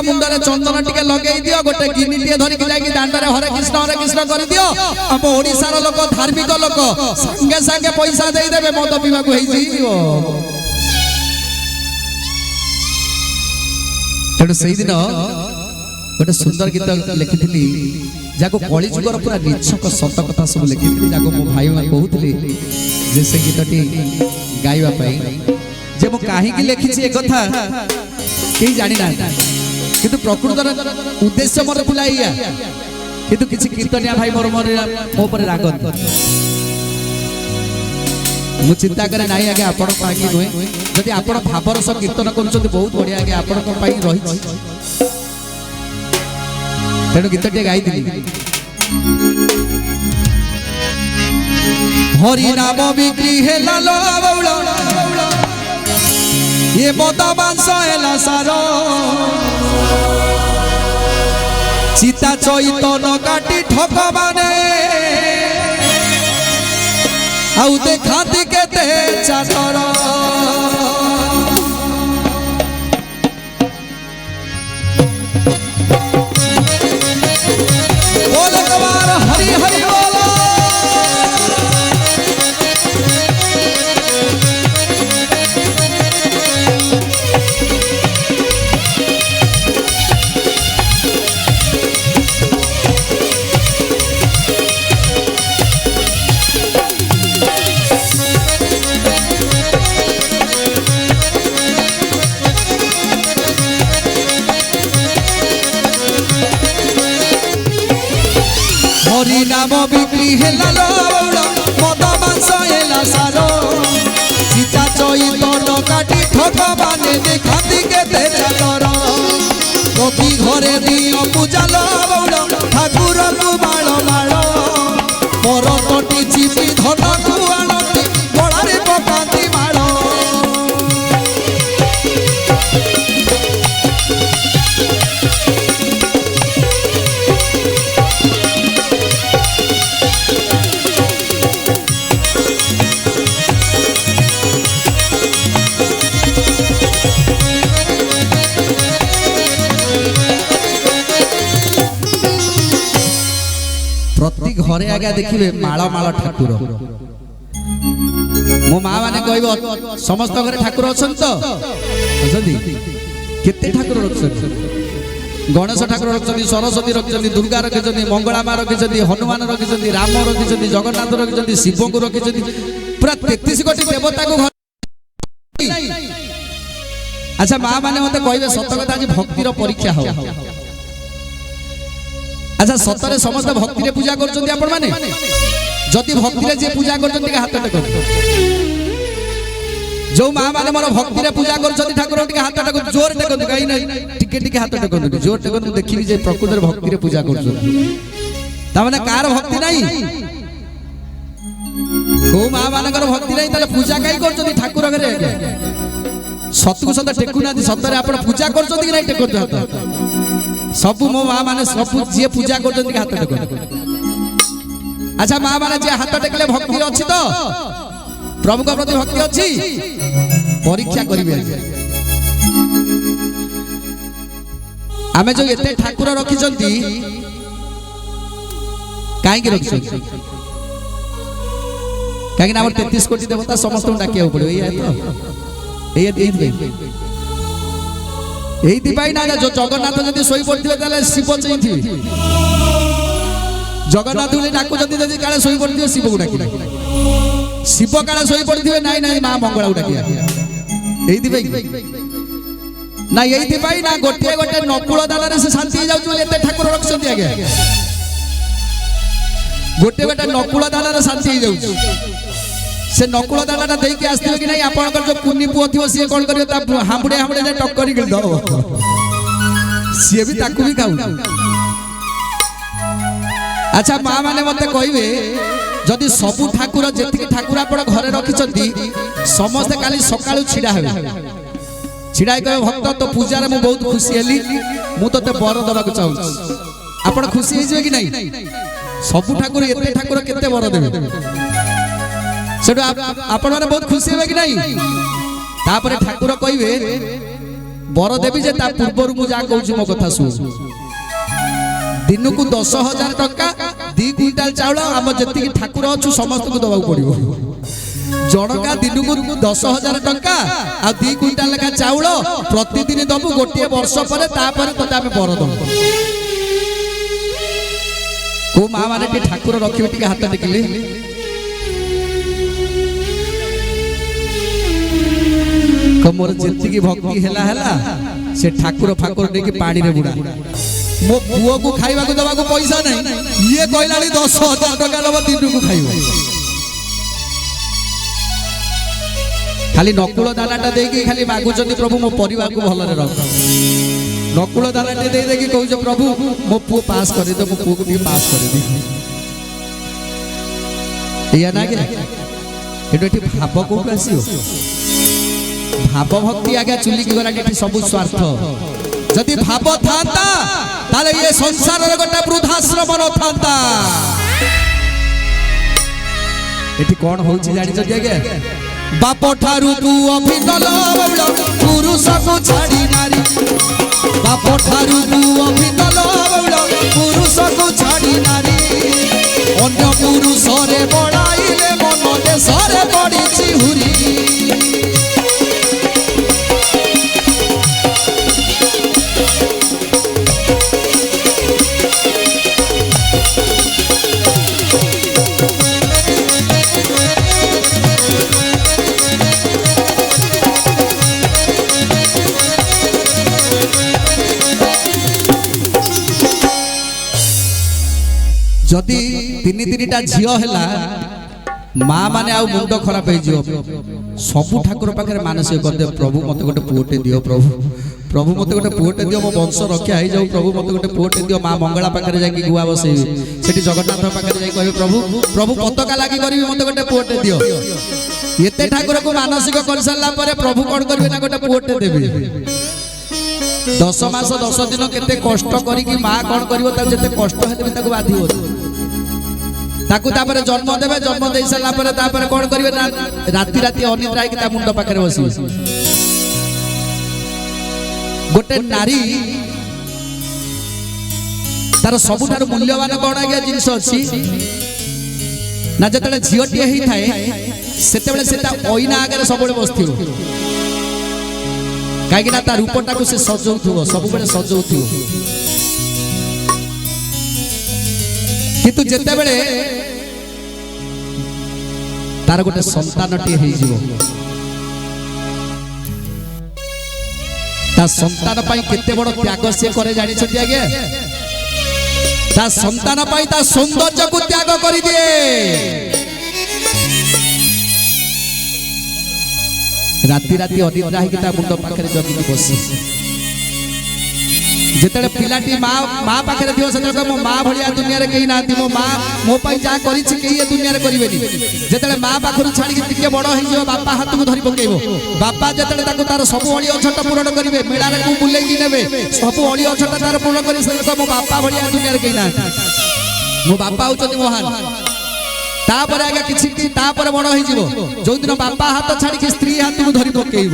मुंडे चंदन टिके लगे दियो गोटे गिनी टे धरिक जाई दांडरे हरे कृष्ण कर दियो हम ओडिसार लोक धार्मिक लोक संगे संगे पैसा दे देबे मद पीवाक होई जीवो तेणु से दिन गोटे सुंदर गीत लिखिथिली जाको कली जुगर पूरा निछक सत कथा सब लिखिथिली जाको मो भाई मान कहउथिली जे से गीतटी गाइबा पई जे मो काहे की लिखिछि ए कथा केही जानि ना किंतु प्रकृतर उद्देश्य मोर बुलाइया किंतु किछि कीर्तनिया भाई मोर मोर मो पर रागन मु चिंता करे नाही आगे आपण पागी होय जदि आपण भावर स कीर्तन करूछथि बहुत बढ़िया आगे आपण को पाई रही तेणु गीतटे गाई दिली हरि नाम बिक्री हेला लो बौला ये मोदा बांस हेला सारो सीता चैतन काटी ठकबाने आउ देखाती केते चादर बोल कबार हरि हरि बोलो हरि नाम बिक्री हेला लौड़ा मद मांस हेला सारो सीता चैतन काटी ठकबाने देखाती केते चादर कभी घरे दियो पूजा लौड़ा ठाकुर को माळ माळ मोर तटी चिपी धन को आनती गळारे पकाती माळ प्रति घरे आगे देखिए माल माल ठाकुर मो माँ मैंने कह समस्त घरे ठाकुर अच्छा तो केते ठाकुर रखते गणेश ठाकुर रखते सरस्वती रखते दुर्गा रखिंट मंगला माँ रखिंट हनुमान रखिंट राम रखिंट जगन्नाथ रखिंट शिव को रखिंट पूरा 33 कोटी देवता को अच्छा माँ मैंने मत कहे सत कथा आज भक्तिर परीक्षा हो अच्छा सतरे समस्त भक्ति पूजा करछन्ती आपण माने जदि भक्ति जे पूजा करछन्ती के हाथ टेक जो मां माने मोर भक्ति पूजा करछन्ती ठाकुर टिके हाथ टेक जोर टेक कहि नै टिके टिके हाथ टेक जोर टेक देखिबी जे प्रकृतिर भक्ति पूजा करछन्ती ता माने कार भक्ति नै को मां मानकर भक्ति नै ताले पूजा काई करछन्ती ठाकुर घरे सतकु सत टेकु ना सतरे आपण पूजा करछन्ती कि नै टेक हाथ सबु मो माँ माने सबु जे पूजा करछन्ती हाथ टेक अच्छा माँ माने जे हाथ टेकले भक्ति अछि तो प्रभु का प्रति भक्ति अछि परीक्षा करिवे आमे जो एते ठाकुर रखिछन्ती काहे के रखिछन्ती काहे ना हमर 33 कोटी देवता समस्त डाकिया पड़ो एया तो एई ना जो जगन्नाथ जदि सोई पड़थिबे ताले शिव चाहिथि जगन्नाथ ले डाकु जदि काले सोई पड़थिबे शिव को डाकी शिव काले सोई पड़थिबे नाइ नाइ मां मंगला डाकिया एई ना एई ना गोटे गोटे नकुल दाना रे से शांति जाउ एते ठाकुर रखसंती आगे गोटे गोटे नकुल दाना रे शांति जाउ से नकुल दाना दे के आस्थिबे कि नै आपनकर जो कुन्नी पुओ थिबो से कोन करियो ता हांबुडे हांबुडे जे टक्करी गिल दो से भी ताकू भी खाऊ अच्छा मां माने मते कहिबे जदि सबु ठाकुर जेति ठाकुर आपण घरे रखिचंती समस्त काली सकाळू छिडा हेबे छिडा कहे भक्त तो पूजा रे मु बहुत खुशी हेली मु तते बर दबा को चाहू आपण खुशी हे जे कि नै सबु ठाकुर एते ठाकुर केते बर देबे सेठो आपण माने बहुत खुशी हेबे कि नै तापरे ठाकुर कहिबे बर देवी जे ता पूर्व मु जा कहूँ मो कथा शुण दिन को 10,000 टंका 2 क्विंटाल चाउल आम जी ठाकुर अच्छु समस्त को दबा पड़ो जनका दिन को 10,000 टंका आ 2 क्विंटाल लेखा चाउल प्रतिदिन दबु गोटे वर्ष पर तोते बर दबु को माँ मैंने ठाकुर रखिए टे हाथ टेकिले मोर जी भक्ति है से ठाकुर फाकुर नहीं पानी रे बुड़ा मो पुओ को खाइबा को दबा को पैसा नहीं ये कहला 10,000 टका दबा दिन को खाइबा खाली नकुल दानाटा देकी खाली मागुचंदी प्रभु मो परिवार को भलरे रख नकुल दानाटे दे देकी कहू प्रभु मो पुओ पास कर दे मो पुओ को भी पास कर दे या ना के एठी भाव को आसीओ भाव भक्ति आगे चुली की गला के सब स्वार्थ जदि भाव थांता ताले ये संसार रे गोटे वृद्धाश्रम न थांता एठी कोन होची जानि छ आगे बाप ठारू पुओ भितल बौल पुरुष को छाड़ी नारी बाप ठारू पुओ भितल बौल पुरुष को छाड़ी नारी अन्य पुरुष रे बड़ाइले मन देश रे पड़िछि हुरी जदि 3-3टा झियो हैला माँ माने आउ मुंड खराब हो सबू ठाकुर पाखे मानसिक कर दे प्रभु मत गोटे पुओटे दियो प्रभु मत गोटे पुओटे दियो मो वंश रक्षा हो जाऊ प्रभु मत गोटे पुओटे दियो माँ मंगला पाखे जाकि गुआ बसई सेठी जगन्नाथ पाखे जाई कहबे प्रभु प्रभु पताका लागी करी मत गोटे पुओटे दियो एते ठाकुर को मानसिक कर सारला परे प्रभु कोन करबे ना गोटे पुओटे देबे 10 मास 10 दिन केते कष्ट करी कि माँ कोन करिवो त जते कष्ट हेते ताको बाधिवो ताकू तापर जन्म देवे जन्म दे सारा पर तापर कोन करिवे ना राति राति अनिद्रा कि ता मुंड पाखरे बसी गोटे नारी तार सबुठार मूल्यवान कोन आगे जिंस अछि ना जतले झियोटी हेई थाए सेतेबेले सेता ओइना आगे सबले बसथियो काहे ना ता रूपटा को से सजौथुव सबुबेले सजौथुव किंतु जेतेबेले तार गोटे संतानटी हो संतान केते बड़ त्याग से करे जानी आगे ता संतान ता सौंदर्य को त्याग कर दिए राति राति अनिद्रा होगी मुंड पाखे जगी बसी जिते पिलाटी माँ पाखे दिव से मो माँ भाया दुनिया रे कहीं ना मो माँ मो जहाँ कर दुनिया रे करेनि जिते माँ पाखर छाड़ी टे बड़ हो बापा हाथ को धरी पकेब बापा जिते तार सब अली अछट पूरण करेंगे मेला को बुले ने सब अली अछट तार पूर्ण कर मो बापा भाया दुनिया रे कहीं ना मो बापा हूँ महान तापर आगे किसी बड़ हो जो दिन बापा हाथ छाड़ी स्त्री हाथ को धरी पकेब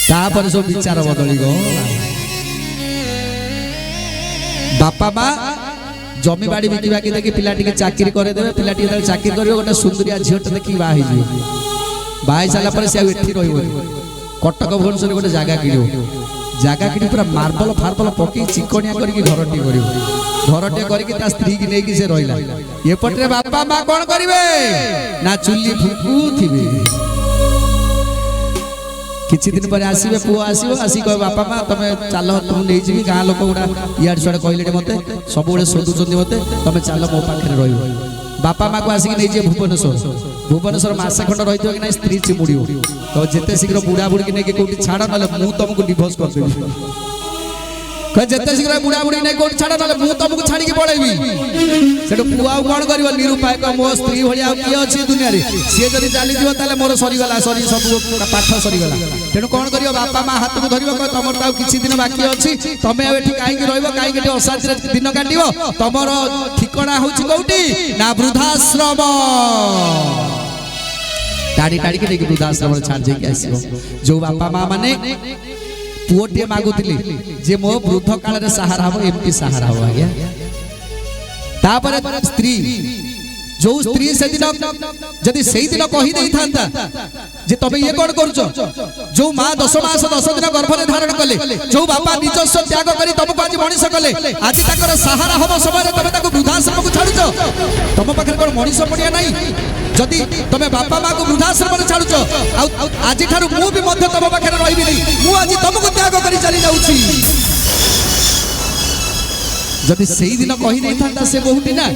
तापर सब विचार बदली गो बापा माँ जमी बाड़ी बिकवा कि देखी पिला चाकरी करदे पिला चाकरी कर गोटे सुंदरिया झीट देखिए बाहा सारापर से एठी कटक भुवनेश्वर गोटे जगह किण जगह कि पूरा मार्बल फार्बल पकई चिकनिया करके घरटी घरटे करके स्त्री की नहीं से रहा एपटे बापा माँ कौन करेंगे ना चुली फुकुवे किछि दिन पर आसीबे पुओ आसीबो आसी कह बापा माँ तुम चल तुम नहीं जी गाँ लोक गुड़ा इाड़ सियाड़ कहले मत सब शोधुंट मत तुम चल मो पाखे रही बापा माँ को आसिक नहीं भुवनेश्वर मसे खंड रही कि ना स्त्री चिमुड़ तो जिते शीघ्र बुढ़ा बुढ़ी नहीं कौटी छाड़ ना तुमको डिभोर्स करदेवी जिते शीघ्र बुढ़ा बुढ़ी नहीं कौटी छाड़ ना तुमको छाड़ी पड़ेबी से पुआ कौन कर निरूपाय मो स्त्री भाया किए अच्छी दुनिया सी जब चली जाए मोर सरीगला सरी सब पाठ सरीगला तेणु कौन कर बापा माँ हाथ को धर तुम तो किसी दिन बाकी अच्छी तुम्हें कहीं कहीं अशांति दिन काट तुम ठिकना हूँ कौटी ना वृद्धाश्रम टाड़ी टाड़ी के लेके वृद्धाश्रम छाड़ जाके आसियो जो बापा माँ माने पुओटे मागुतिले जे मो वृद्ध काल रे सहारा हो एमपी सहारा हो आज्ञा तापर स्त्री जो स्त्री से दिन जदि सेही दिन कहि देई थांता जे तबे ये कोन करछो जो मां 10 मास 10 दिन गर्भ रे धारण कले जो बापा निजस्व त्याग करी तुमको आज मनीष कले आज ताकर सहारा हबो समय तबे ताको वृद्धाश्रम को छाडुछो तुम पाखरे कोन मनीष पडिया नाही जदि तमे बापा मां को वृद्धाश्रम रे छाडुछो आज ठारू मु भी मध्य तुम पाखरे रहिबि नहीं मु आज तुमको त्याग करी चली जाउछी जदि सेही दिन कहि देई थांता से बहुटी ना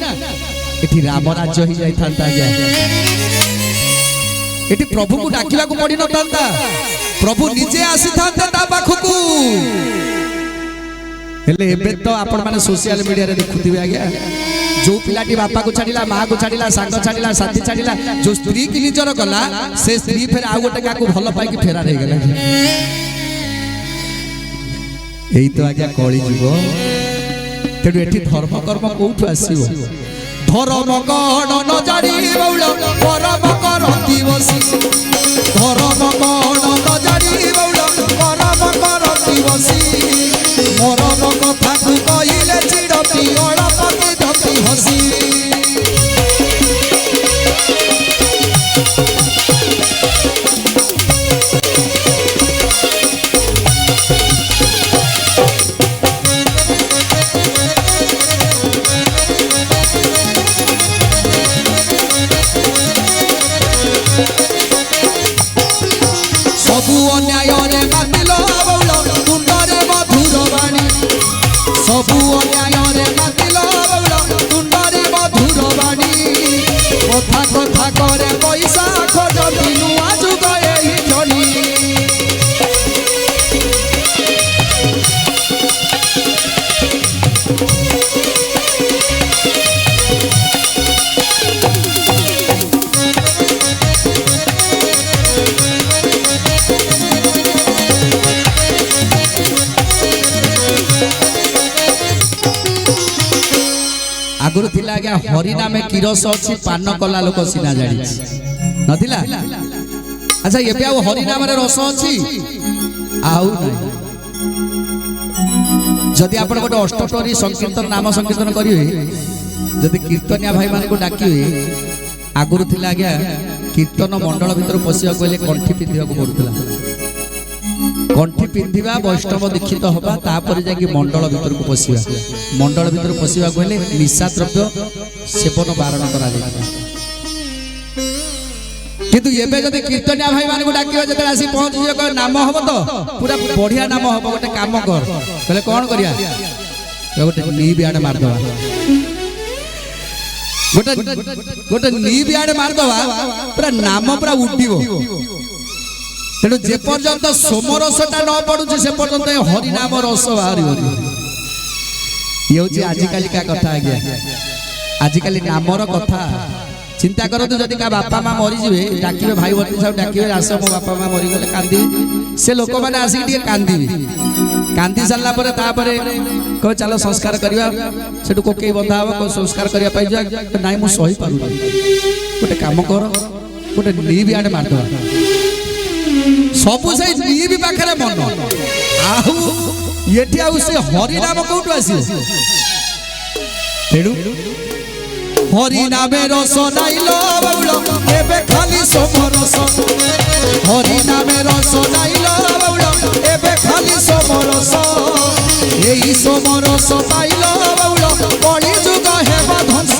एठी राम राज्य ही जाई थांता आज्ञा एठी प्रभु को डाकिला को पड़ी न थांता प्रभु निजे आसी थांते ता पाखकू हेले एबे तो आपण माने सोशल मीडिया रे देखुथिबे आज्ञा जो पिलाटी बापा को छाडिला मां को छाडिला सांग छाडिला साथी छाडिला जो स्त्री की निजर गला से स्त्री फेर आ गोटे काकू भल पाई कि फेरा रह गेला एई तो आज्ञा कळी जीवो तेडु एठी धर्म कर्म कोठु आसीबो धर्म गण न जानी बौल परम करती बसी धर्म गण न जानी बौल परम करती बसी मरम कथा को कहिले चिड़ती अड़पति धती हसी आगुर थिला आज्ञा हरि नामे किरस अछि पान कला लोक सिना जानि नथिला अच्छा एबे आ हरि नाम रे रस अछि आउ नै जदि आपण गोटे अष्टप्रहरी संकीर्तन नाम संकीर्तन करिवे जदि कीर्तनिया भाई मान को डाकिवे आगुर थिला आज्ञा कीर्तन मंडल भीतर पसिया गले कंठी पिंधिया को पड़ुतला कंठी पिंधिबा वैष्णव दीक्षित होबा तापर जाकी मंडल भीतर को पसिबा मंडल भीतर पसिबा गले निशा द्रव्य सेवन बारण करा जाय किंतु एबे जदि कीर्तनिया भाई मान को डाकिबा जते आसी पहुंच जियो को नाम होबो तो पूरा बढ़िया नाम होबो गोटे काम कर कहले कोन करिया गोटे नी बियाड मार दवा गोटे नी बियाड मार दवा पूरा नाम पूरा उड्डीबो तेणु जे पर्यंत सोमरसटा न पड़ुचे से पर्यंत हरि नाम रस बाहर ये हूँ आजिकल का कथा आज्ञा आजिकल नामर कथा चिंता करतु जदि का बापा माँ मरीजे डाकिबे भाई भती सब डाकिबे आस मो बापा माँ मरीगले कांदी से लोक मैंने आसिक कांदी कांदी सारा पर कह चलो संस्कार करवा से कोकई बंधा हम संस्कार करने ना मुझे सही पार गोटे कम कर गोटे नी भी आड़े मारद सबू से नी भी पाखे मन आठी से हरि नाम कौटू आस हरि नामे रस नाइल बाउल एबे खाली सोमरस हरि नामे रस नाइल बाउल एबे खाली सोमरस एई सोमरस पाइल बाउल कली जुग हेबा ध्वंस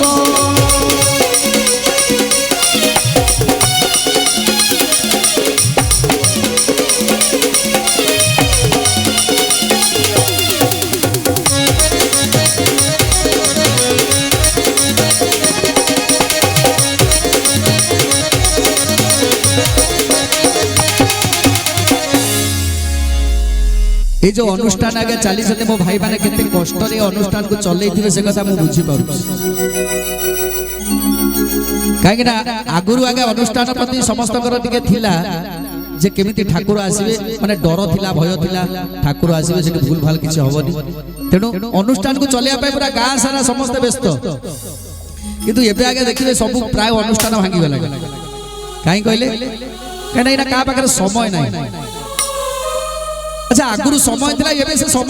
ये जो अनुष्ठान आगे चली मो भाई मैंने केते कष्ट रे अनुष्ठान को चलई थिबे से कथा मु बुझी पाउ काहे ना आगुरु आगे अनुष्ठान प्रति समस्त कर टिके थिला जे केमिति ठाकुर आसीबे माने डर थिला भय थिला ठाकुर आसीबे से भूल भाल किछ होबनी तेनु अनुष्ठान को चलिया पाए पूरा गां सारा समस्त व्यस्त किंतु एबे आगे देखिबे सब प्राय अनुष्ठान भांगी गेला कहीं कहले कहीं ना क्या पाखे समय ना अच्छा आगुरी समय था एवं से समय